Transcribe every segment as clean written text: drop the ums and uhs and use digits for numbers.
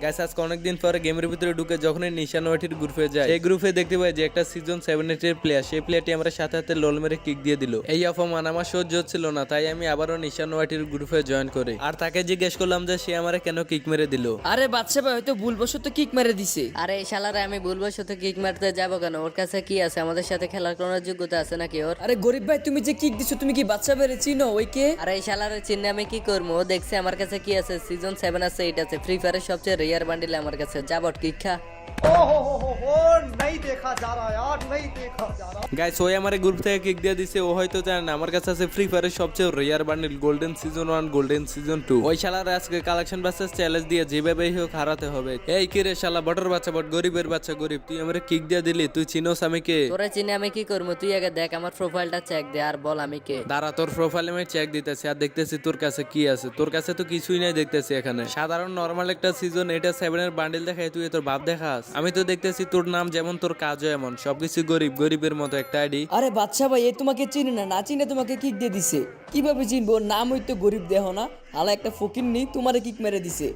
Guys আজকে অনেকদিন পরে গেমের ভিতরে ঢুকে যখনই নিশান ওয়াটির গ্রুপে যায়, এই গ্রুপে দেখতে পাই যে একটা সিজন 7 এর প্লেয়ার, সেই প্লেয়ারটি আমার সাথে হাতে লোল মেরে কিক দিয়ে দিল। এই অপমান আমার সহ্য হচ্ছিল না, তাই আমি আবারও নিশান ওয়াটির গ্রুপে জয়েন করি। আর তাকে জিজ্ঞেস করলাম যে সে আমারে কেন কিক মেরে দিল। আরে বাচ্চা ভাই হয়তো ভুলবশত কিক মেরে দিছে। আরে এই শালারে আমি ভুলবশত কিক মারতে যাবো কেন? ওর কাছে কি আছে? আমাদের সাথে খেলার কোনো যোগ্যতা আছে নাকি ওর? আরে গরিব ভাই তুমি যে কিক দিছো তুমি কি বাচ্চা ভাইরে চিনো? ওই কে? আরে এই শালারে চিনে আমি কি করবো? ও দেখছে আমার কাছে কি আছে, সিজন 7 আছে, 8 আছে, ফ্রি ফায়ারের সবচেয়ে রেয়ার বান্ডিল আমার কাছে। যাবট কিক খা। नहीं देखा जा रहा यार, नहीं देखा जा रहा। গাইস ওই আমার গ্রুপ থেকে কিক দিয়ে দিছে, ও হয়তো জানে না আমার কাছে আছে ফ্রি ফায়ারের সবচেয়ে rare bundle golden season 1 golden season 2। ওই শালার আজকে কালেকশন ভার্সেস চ্যালেঞ্জ দিয়ে যেভাবেই হোক হারাতে হবে। এই কি রে শালা বটর বাচ্চা বট, গরিবের বাচ্চা গরিব, তুই আমারে কিক দিয়ে দিলি, তুই চিনোস আমি কে? তোরে চিনে আমি কি করবো? তুই আগে দেখ আমার প্রোফাইলটা চেক দে আর বল আমি কে। দাঁড়া, তোর প্রোফাইলে আমি চেক দিতেছি আর দেখতেছি তোর কাছে কি আছে। তোর কাছে তো কিছুই নাই দেখতেছি এখানে। সাধারণ নরমাল একটা সিজন 7 এর বান্ডিল দেখায় তুই তোর বাপ দেখাস। আমি তো দেখতেছি তোর নাম যেমন তোর কাজও এমন, সবকিছু গরিব, গরিবের মতো একটা আইডি। আরে বাচ্চা ভাই এ তোমাকে চিনি না, না চিনে তোমাকে কিক দিয়ে দিছে। কিভাবে চিনবো? ওর নাম হইতো গরিব দেহ না, হালা একটা ফকির নেই তোমারে কিক মেরে দিছে।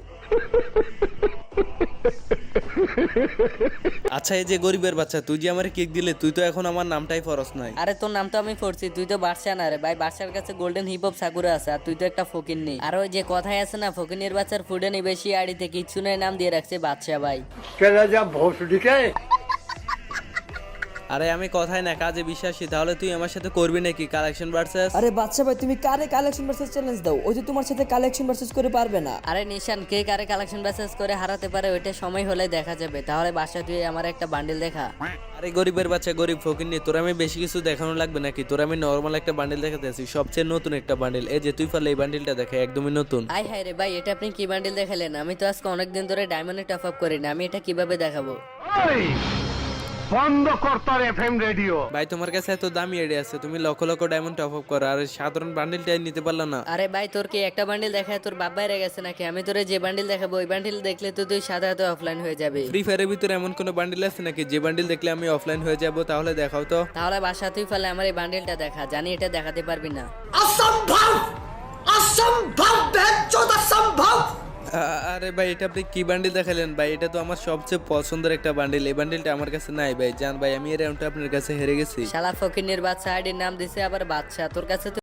আচ্ছা এই যে গরিবের বাচ্চা, তুই যে আমার কিক দিলে, তুই তো এখন আমার নামটাই ফরস নাই। আরে তোর নাম তো আমি পড়ছি, তুই তো বাদশা না রে ভাই। বাদশার কাছে গোল্ডেন হিপ হপ সাকুরা আছে আর তুই তো একটা ফকির নেই। আর ওই যে কথাই আছে না, ফকিনের বাচ্চার ফুডে নি বেশি, আড়িতে কিচ্ছু নেই, নাম দিয়ে রাখছে বাদশা ভাই। আরে আমি কথাই না কাজে বিশ্বাসী, তাহলে তুই আমার সাথে করবি নাকি কালেকশন ভার্সেস? আরে বাচ্চা ভাই তুমি কারে কালেকশন ভার্সেস চ্যালেঞ্জ দাও? ওই যে তোমার সাথে কালেকশন ভার্সেস করে পারবে না। আরে নিশান কে কারে কালেকশন ব্যাসেস করে হারাতে পারে ওইটা সময় হলে দেখা যাবে। তাহলে বাসা তুই আমার একটা বান্ডিল দেখা। আরে গরিবের বাচ্চা গরিব ফকির নিয়ে তোর আমি বেশি কিছু দেখানো লাগবে নাকি? তোর আমি নর্মাল একটা বান্ডিল দেখাতে আছি, সবচেয়ে নতুন একটা বান্ডিল। এই যে তুই পারলে এই বান্ডিলটা দেখা, একদমই নতুন। আই হায় রে ভাই, এটা আপনি কি বান্ডিল দেখালেন? আমি তো আজকে অনেকদিন ধরে ডায়মন্ডে টপ আপ করি না, আমি এটা কিভাবে দেখাবো? বন্ধ করতার এফএম রেডিও। ভাই তোমার কাছে এত দামি আইডিয়া আছে, তুমি lakh lakh diamond top up করো আর সাধারণ বান্ডিলটাই নিতে পারলা না। আরে ভাই তোর কি একটা বান্ডিল দেখায় তোর বাপ বাইরে গেছে নাকি? আমি তোরে যে বান্ডিল দেখাবো ওই বান্ডিল দেখলে তো তুই সাথে সাথে অফলাইন হয়ে যাবে। ফ্রি ফায়ারের ভিতরে এমন কোনো বান্ডিল আছে নাকি যে বান্ডিল দেখলে আমি অফলাইন হয়ে যাব? তাহলে দেখাও তো। তাহলে বাসা তুই ফেলে আমার এই বান্ডিলটা দেখা, জানি এটা দেখাতে পারবি না। असंभव, असंभव, बेचौद असंभव। আরে ভাই এটা আপনি কি বান্ডিল দেখালেন ভাই? এটা তো আমার সবচেয়ে পছন্দের একটা বান্ডিল, এই বান্ডিলটা আমার কাছে নাই ভাই। জান ভাই আমি এই রাউন্ডটা আপনার কাছে হেরে গেছি। শালা ফকিনের বাচ্চা আইডির নাম দিছে আবার বাচ্চা, তোর কাছে তো